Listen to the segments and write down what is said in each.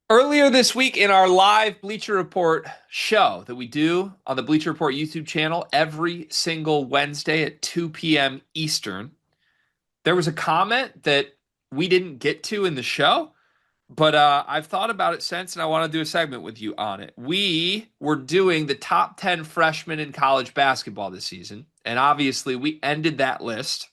Earlier this week in our live Bleacher Report show that we do on the Bleacher Report YouTube channel every single Wednesday at 2 p.m. Eastern, there was a comment that we didn't get to in the show, but I've thought about it since and I want to do a segment with you on it. We were doing the top 10 freshmen in college basketball this season, and obviously we ended that list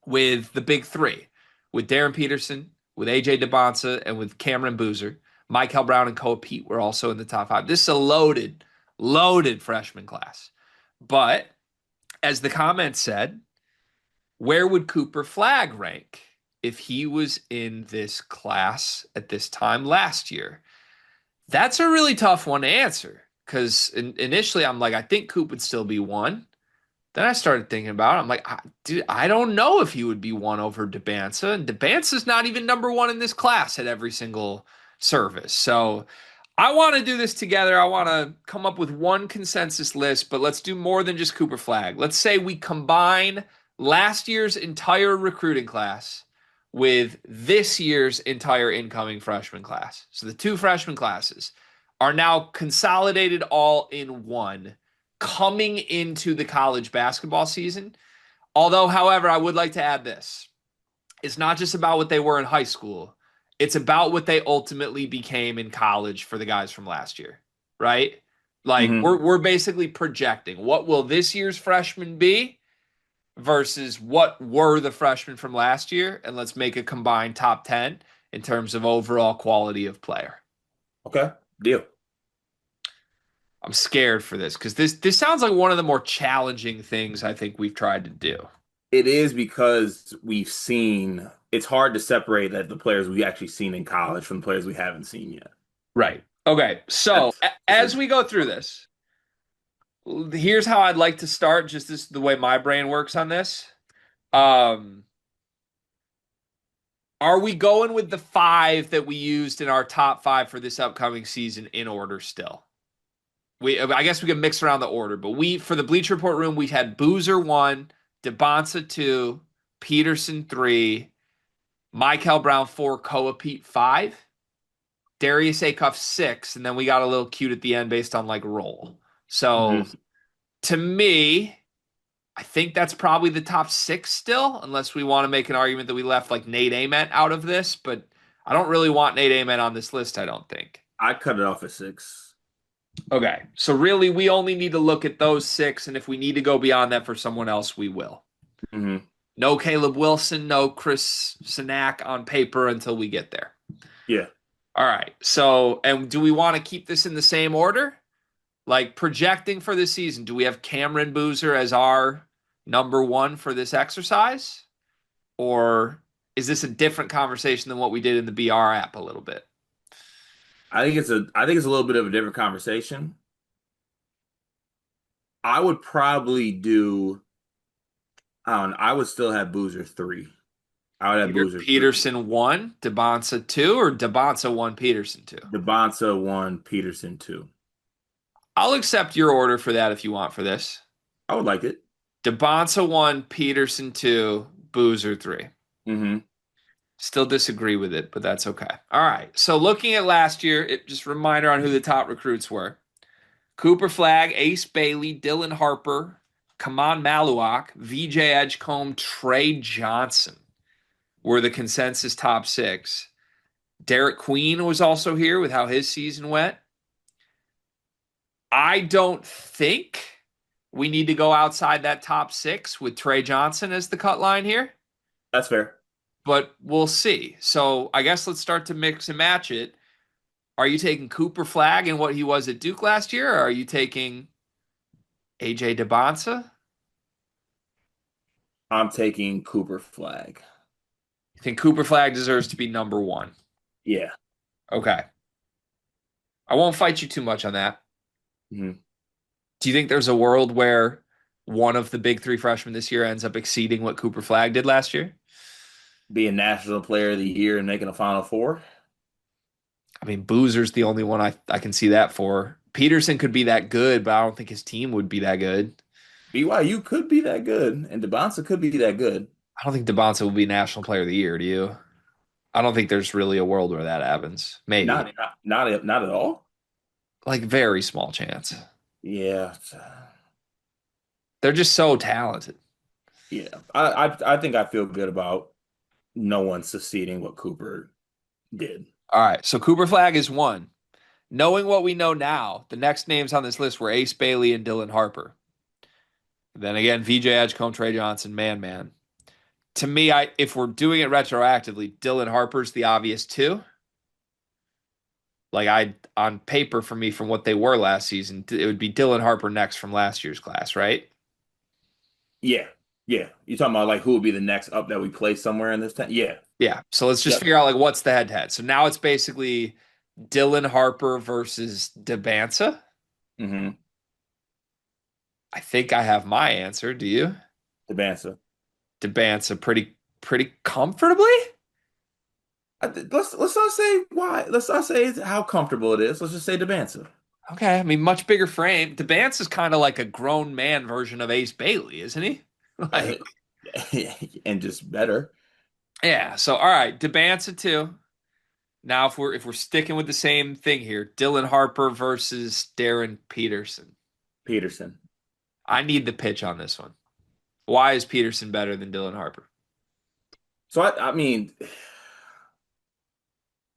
with the big three, with Darren Peterson, with AJ DeBonsa, and with Cameron Boozer. Michael Brown and Koa Pete were also in the top five. This is a loaded freshman class. But as the comment said, where would Cooper Flagg rank if he was in this class at this time last year? That's a really tough one to answer because initially I'm like, I think Coop would still be one. Then I started thinking about it. I'm like, dude, I don't know if he would be one over Debansa. And Debansa's not even number one in this class at every single service. So I want to do this together. I want to come up with one consensus list, but let's do more than just Cooper Flagg. Let's say we combine last year's entire recruiting class with this year's entire incoming freshman class. So the two freshman classes are now consolidated all in one coming into the college basketball season. Although, however, I would like to add this. It's not just about what they were in high school. It's about what they ultimately became in college for the guys from last year, right? Like hmm we're basically projecting what will this year's freshmen be versus what were the freshmen from last year, and let's make a combined top 10 in terms of overall quality of player. Okay, deal. I'm scared for this because this sounds like one of the more challenging things I think we've tried to do. It is because we've seen it's hard to separate that the players we actually seen in college from the players we haven't seen yet. Right. Okay. So That's as we go through this, here's how I'd like to start. Just this the way my brain works on this. Um, are we going with the five that we used in our top five for this upcoming season in order still? I guess we can mix around the order, but we for the Bleacher Report room we had Boozer one, DeBonsa two, Peterson three, Michael Brown four, Koa Pete five, Darius Acuff six, and then we got a little cute at the end based on like roll. So hmm to me, I think that's probably the top six still, unless we want to make an argument that we left like Nate Ament out of this, but I don't really want Nate Ament on this list, I don't think. I cut it off at six. Okay, so really we only need to look at those six, and if we need to go beyond that for someone else, we will. hmm No Caleb Wilson, no Chris Sinak on paper until we get there. Yeah, All right, so, and do we want to keep this in the same order? Like projecting for this season, do we have Cameron Boozer as our number one for this exercise? Or is this a different conversation than what we did in the BR app a little bit? I think it's a little bit of a different conversation. I would probably do I don't know, I would still have Boozer three. I would have Boozer three. Peterson one, DeBonsa two, or DeBonsa one, Peterson two? Devonta one, Peterson two. I'll accept your order for that if you want for this. I would like it. DeBonsa one, Peterson two, Boozer three. hmm Still disagree with it, but that's okay. All right. So looking at last year, it just a reminder on who the top recruits were. Cooper Flagg, Ace Bailey, Dylan Harper, Kaman Maluak, VJ Edgecombe, Trey Johnson were the consensus top six. Derek Queen was also here with how his season went. I don't think we need to go outside that top six with Trey Johnson as the cut line here, That's fair. but we'll see. So I guess let's start to mix and match it. Are you taking Cooper Flagg and what he was at Duke last year, or are you taking AJ DeBonsa? I'm taking Cooper Flag. You think Cooper Flagg deserves to be number one? Yeah. Okay. I won't fight you too much on that. hmm Do you think there's a world where one of the big three freshmen this year ends up exceeding what Cooper Flagg did last year? Being National Player of the Year and making a Final Four. I mean, Boozer's the only one I can see that for. Peterson could be that good, but I don't think his team would be that good. BYU could be that good, and Devonta could be that good. I don't think DeBonsa will be National Player of the Year, do you? I don't think there's really a world where that happens. Maybe. Not at all. Like very small chance. Yeah, They're just so talented. yeah. I think I feel good about no one succeeding what Cooper did. All right. So Cooper Flag is one. Knowing what we know now, the next names on this list were Ace Bailey and Dylan Harper. Then again, VJ Edgecombe, Trey Johnson, man. To me, I if we're doing it retroactively, Dylan Harper's the obvious two. Like I on paper for me from what they were last season, it would be Dylan Harper next from last year's class, right? Yeah, yeah. You talking about like who would be the next up that we place somewhere in this time? Yeah. Yeah. So let's just Yep. figure out like what's the head to head. So now it's basically Dylan Harper versus Debansa. Mm-hmm. I think I have my answer. Do you? The Bansa. Debansa pretty comfortably. Let's not say why. Let's not say how comfortable it is. Let's just say the Bansa. Okay, I mean much bigger frame. Debance is kind of like a grown man version of Ace Bailey, isn't he? Like, And just better. yeah. So all right, Debance at two. Now if we're sticking with the same thing here, Dylan Harper versus Darren Peterson. Peterson. I need the pitch on this one. Why is Peterson better than Dylan Harper? So I mean,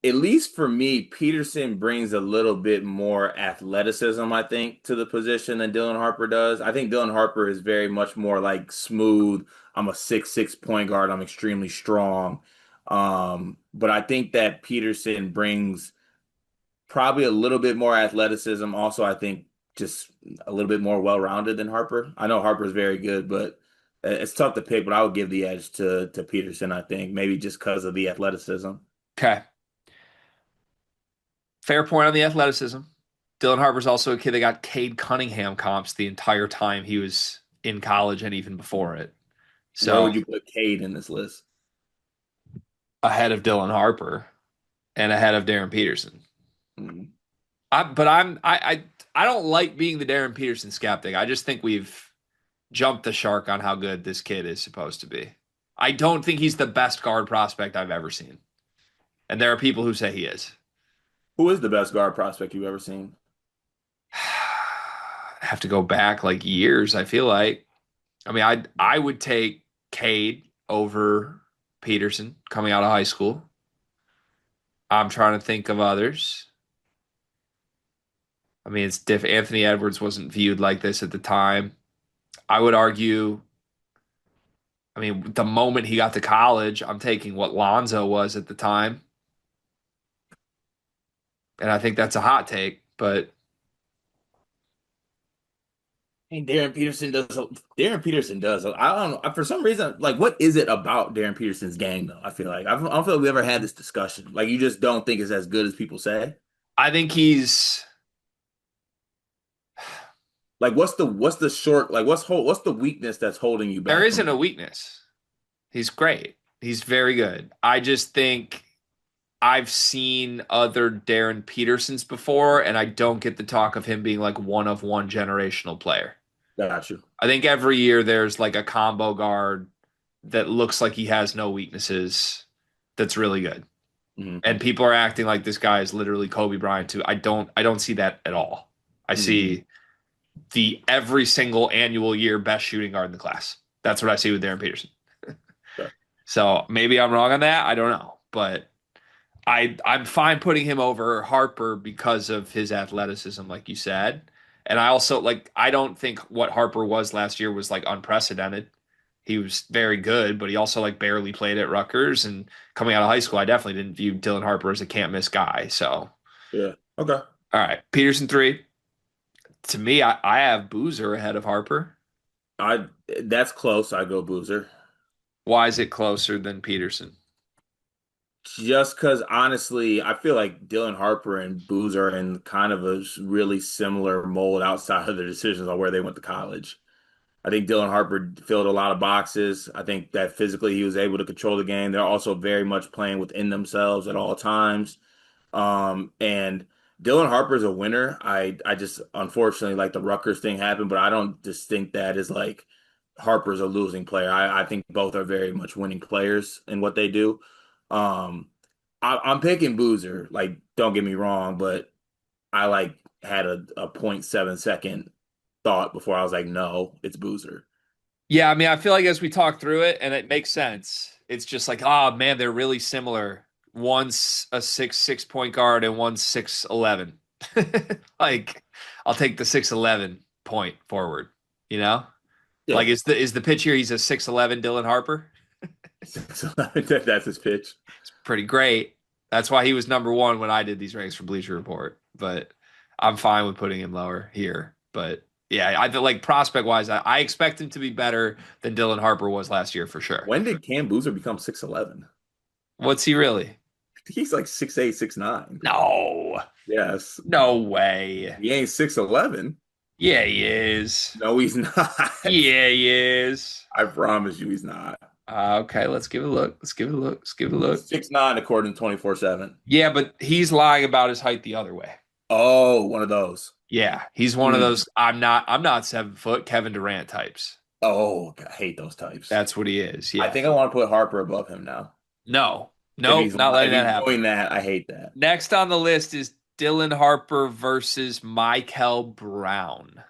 at least for me, Peterson brings a little bit more athleticism, I think, to the position than Dylan Harper does. I think Dylan Harper is very much more like smooth. I'm a 6'6" point guard. I'm extremely strong. But I think that Peterson brings probably a little bit more athleticism. Also, I think just a little bit more well-rounded than Harper. I know Harper is very good, but it's tough to pick. But I would give the edge to Peterson, I think, maybe just because of the athleticism. Okay, fair point on the athleticism. Dylan Harper's also a kid that got Cade Cunningham comps the entire time he was in college and even before it. Where So would you put Cade in this list? ahead of Dylan Harper and ahead of Darren Peterson. Mm. But I don't like being the Darren Peterson skeptic. I just think we've jumped the shark on how good this kid is supposed to be. I don't think he's the best guard prospect I've ever seen. And there are people who say he is. Who is the best guard prospect you've ever seen? I have to go back like years, I feel like. I mean, I would take Cade over Peterson coming out of high school. I'm trying to think of others. I mean, it's diff Anthony Edwards wasn't viewed like this at the time. I would argue, I mean, the moment he got to college, I'm taking what Lonzo was at the time. And I think that's a hot take, but Hey, Darren Peterson does. Darren Peterson does. I don't know. For some reason, like, what is it about Darren Peterson's game, though? I feel like I don't feel like we ever had this discussion. Like, you just don't think it's as good as people say. I think Like, what's the short? Like, what's the weakness that's holding you there back from? isn't a weakness. He's great. He's very good. I just think I've seen other Darren Petersons before, and I don't get the talk of him being like one of one generational player. Got you. I think every year there's like a combo guard that looks like he has no weaknesses that's really good. Hmm. And people are acting like this guy is literally Kobe Bryant too. I don't see that at all. I Hmm. see the every single annual year best shooting guard in the class. That's what I see with Darren Peterson. Okay. So maybe I'm wrong on that. I don't know. But I'm fine putting him over Harper because of his athleticism, like you said. And I also like I don't think what Harper was last year was like unprecedented. He was very good, but he also like barely played at Rutgers. And coming out of high school, I definitely didn't view Dylan Harper as a can't miss guy. So Yeah. Okay. all right, Peterson three. To me, I have Boozer ahead of Harper. I That's close. I go Boozer. Why is it closer than Peterson? Just because honestly, I feel like Dylan Harper and Boozer are in kind of a really similar mold outside of their decisions on where they went to college. I think Dylan Harper filled a lot of boxes. I think that physically he was able to control the game. They're also very much playing within themselves at all times. And Dylan Harper's a winner. I just unfortunately like the Rutgers thing happened, but I don't just think that is like Harper's a losing player. I think both are very much winning players in what they do. Um, I'm picking Boozer. Like, don't get me wrong, but I like had a point 0.7 second thought before I was like, no, it's Boozer. Yeah, I mean, I feel like as we talk through it, and it makes sense. It's just like, oh man, they're really similar. One's a 6'6" point guard and one's 6'11". Like, I'll take the 6'11" point forward. You know, like Yeah. is the pitch here? He's a 6'11" Dylan Harper. So that's his pitch. It's pretty great. That's why he was number one when I did these ranks for Bleacher Report. But I'm fine with putting him lower here. But yeah, I feel like prospect wise, I expect him to be better than Dylan Harper was last year for sure. When did Cam Boozer become 6'11"? What's he really? He's like 6'8", 6'9". No, Yes. no way. He ain't 6'11". Yeah, he is. No, he's not. Yeah, he is. I promise you he's not. Okay, let's give it a look. Let's give it a look. Let's give it a look. He's 6'9" according to 24/7. Yeah, but he's lying about his height the other way. Oh, one of those. Yeah, he's one of Hmm. those I'm not 7 foot Kevin Durant types. Oh, I hate those types. That's what he is. I Yeah. think I want to put Harper above him now. No. Nope, not letting If that he's happen. doing that, I hate that. Next on the list is Dylan Harper versus Michael Brown.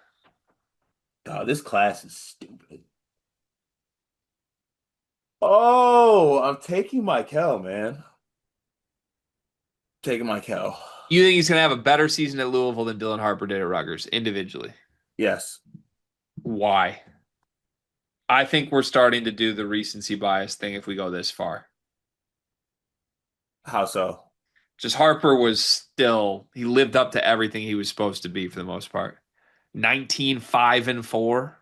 God, this class is stupid. Oh, I'm taking Michael, man. Taking Michael. You think he's going to have a better season at Louisville than Dylan Harper did at Rutgers individually? Yes. Why? I think we're starting to do the recency bias thing if we go this far. How so? Just Harper was still, he lived up to everything he was supposed to be for the most part. 19, 5, and 4,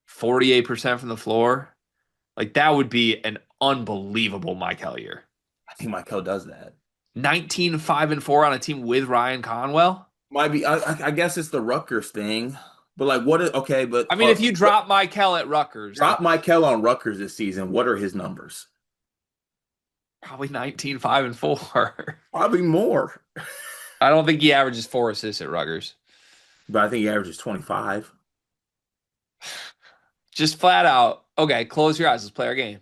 48% from the floor. Like that would be an unbelievable Michael year. I think Michael does that. 19, 5, and 4 on a team with Ryan Conwell. Might be. I guess it's the Rutgers thing, but like, what is okay? But I mean, if you drop Michael at Rutgers, then drop Michael on Rutgers this season. What are his numbers? probably 19, 5, and 4. Probably more, I don't think he averages 4 assists at Rutgers. but I think he averages 25. Just flat out, okay, close your eyes. Let's play our game.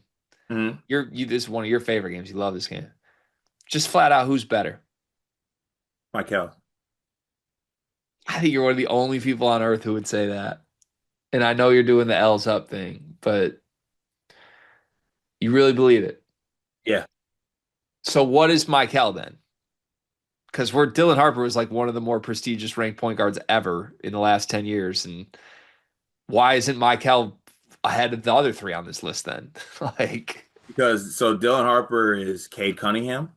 Hmm. This is one of your favorite games. You love this game. Just flat out, who's better? Michael. I think you're one of the only people on earth who would say that. And I know you're doing the L's up thing, but you really believe it. Yeah, So what is Michael then? Because where Dylan Harper was like one of the more prestigious ranked point guards ever in the last 10 years. And why isn't Michael ahead of the other three on this list then? Like, because so Dylan Harper is Cade Cunningham,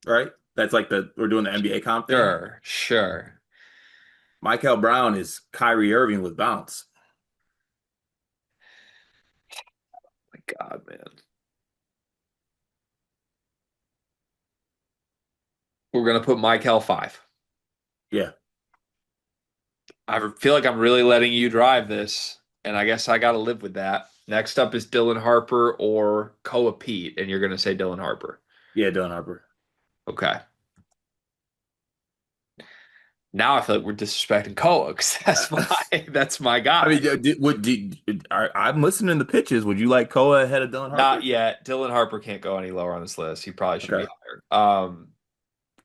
right? That's like we're doing the NBA comp thing. sure, sure. Michael Brown is Kyrie Irving with bounce. My God, man. We're gonna put Michael 5. Yeah, I feel like I'm really letting you drive this, and I guess I got to live with that. Next up is Dylan Harper or Koa Pete, and you're going to say Dylan Harper. yeah, Dylan Harper. Okay. Now I feel like we're disrespecting Koa because that's my I guy. mean, I'm listening to pitches. Would you like Koa ahead of Dylan Not Harper? yet. Dylan Harper can't go any lower on this list. He probably should be Okay. higher.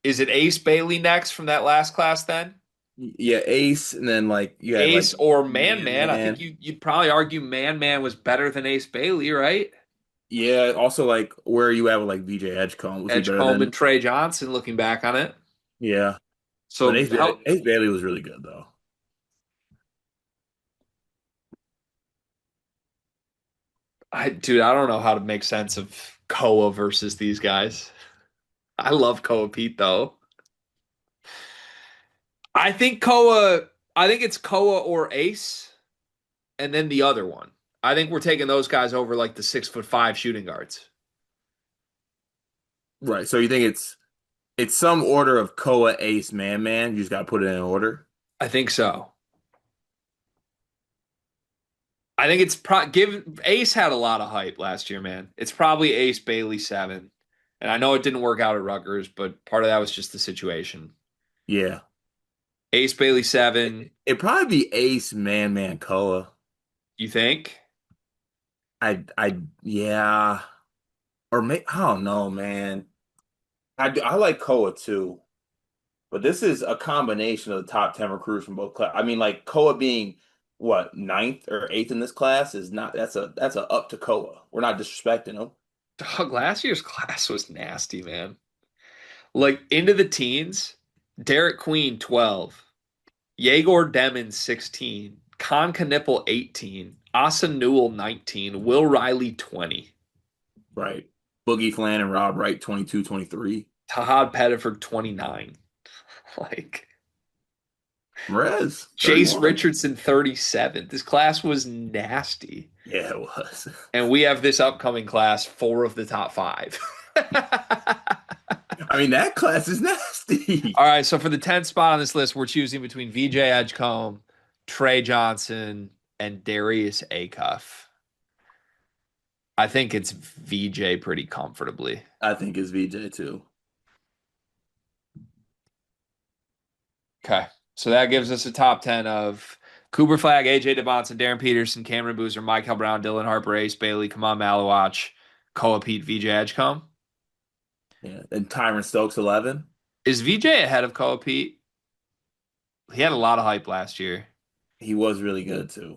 Is it Ace Bailey next from that last class then? Yeah, Ace, and then like you had like Ace or Man Man Man? I think Man. you'd probably argue Man Man was better than Ace Bailey, right? Yeah, also like where you at with like VJ Edgecombe? Was he better Edgecombe than? and Trey Johnson looking back on it. Yeah, but So how Ace Bailey was really good though. dude, I don't know how to make sense of Koa versus these guys. I love Koa Pete though. I think it's Koa or Ace, and then the other one. I think we're taking those guys over like the 6'5" shooting guards. Right. So you think it's some order of Koa, Ace, Man Man. You just got to put it in order. I think so. I think it's give Ace had a lot of hype last year, man. It's probably Ace Bailey 7. And I know it didn't work out at Rutgers, but part of that was just the situation. Yeah. Ace Bailey 7, It'd probably be Ace, Man Man, Koa. you think? Yeah. Or I don't know, man. I like Koa too, but this is a combination of the top 10 recruits from both class. I mean, like Koa being what, ninth or eighth in this class is not that's a up to Koa. We're not disrespecting him. Dog, last year's class was nasty, man. Like into the teens, Derek Queen 12, Yegor Demon 16, Con Knipple 18, Asa Newell 19, Will Riley 20, Right. Boogie Flan and Rob Wright 22, 23. Tahad Pettiford 29. Like Mrez Chase 31. Richardson 37. This class was nasty. Yeah, it was. And we have this upcoming class, four of the top five. I mean, that class is nasty. All right, so for the 10th spot on this list, we're choosing between VJ Edgecombe, Trey Johnson, and Darius Acuff. I think it's VJ pretty comfortably. I think it's VJ too. Okay. So that gives us a top 10 of Cooper Flag, AJ DeBonson, Darren Peterson, Cameron Boozer, Michael Brown, Dylan Harper, Ace Bailey, Kamal Malawach, Koa Pete, VJ Edgecombe. Yeah. And Tyron Stokes 11. Is VJ ahead of Koa Pete? He had a lot of hype last year. He was really good too.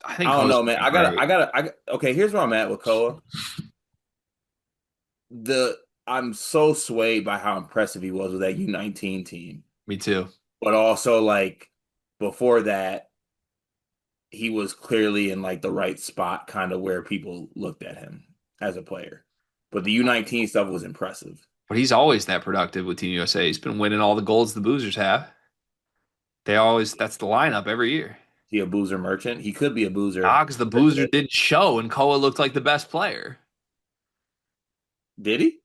I I think don't Koa's know, gonna man. be great. Okay, here's where I'm at with Koa. I'm so swayed by how impressive he was with that U19 team. Me too. But also like before that, he was clearly in like the right spot, kind of where people looked at him as a player. But the U19 stuff was impressive. But he's always that productive with Team USA. He's been winning all the golds the Boozers have. That's the lineup every year. He a boozer merchant? He could be a boozer. Because the Boozers didn't show and Koa looked like the best player. Did he?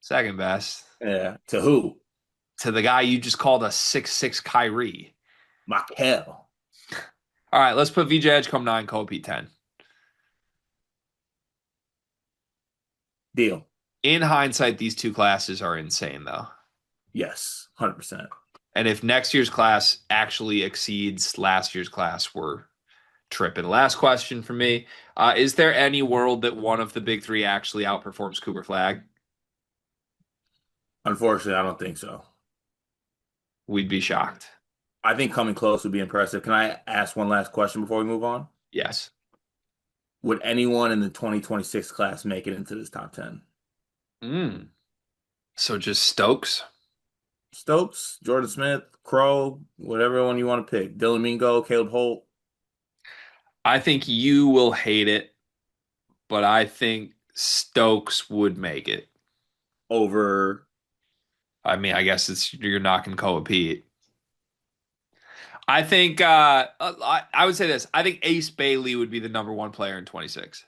Second best. Yeah. To who? To the guy you just called a 6'6" Kyrie. Michael. All right, let's put VJ Edgecombe 9, Koa Pete 10. Deal. In hindsight, these two classes are insane, though. Yes. 100%. And if next year's class actually exceeds last year's class, we're tripping. Last question for me. Is there any world that one of the big three actually outperforms Cooper Flag? Unfortunately, I don't think so. We'd be shocked. I think coming close would be impressive. Can I ask one last question before we move on? Yes. Would anyone in the 2026 class make it into this top 10? Mm. So just Stokes? Stokes, Jordan Smith, Crow, whatever one you want to pick. Dylan Mingo, Caleb Holt. I think you will hate it, but I think Stokes would make it. Over. I mean, I guess you're knocking Koa Pete. I think I would say this. I think Ace Bailey would be the number one player in 26.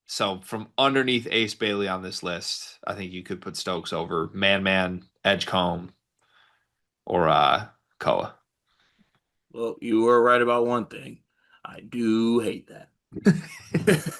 So from underneath Ace Bailey on this list, I think you could put Stokes over Man, Edgecombe, or Koa. Well, you were right about one thing. I do hate that.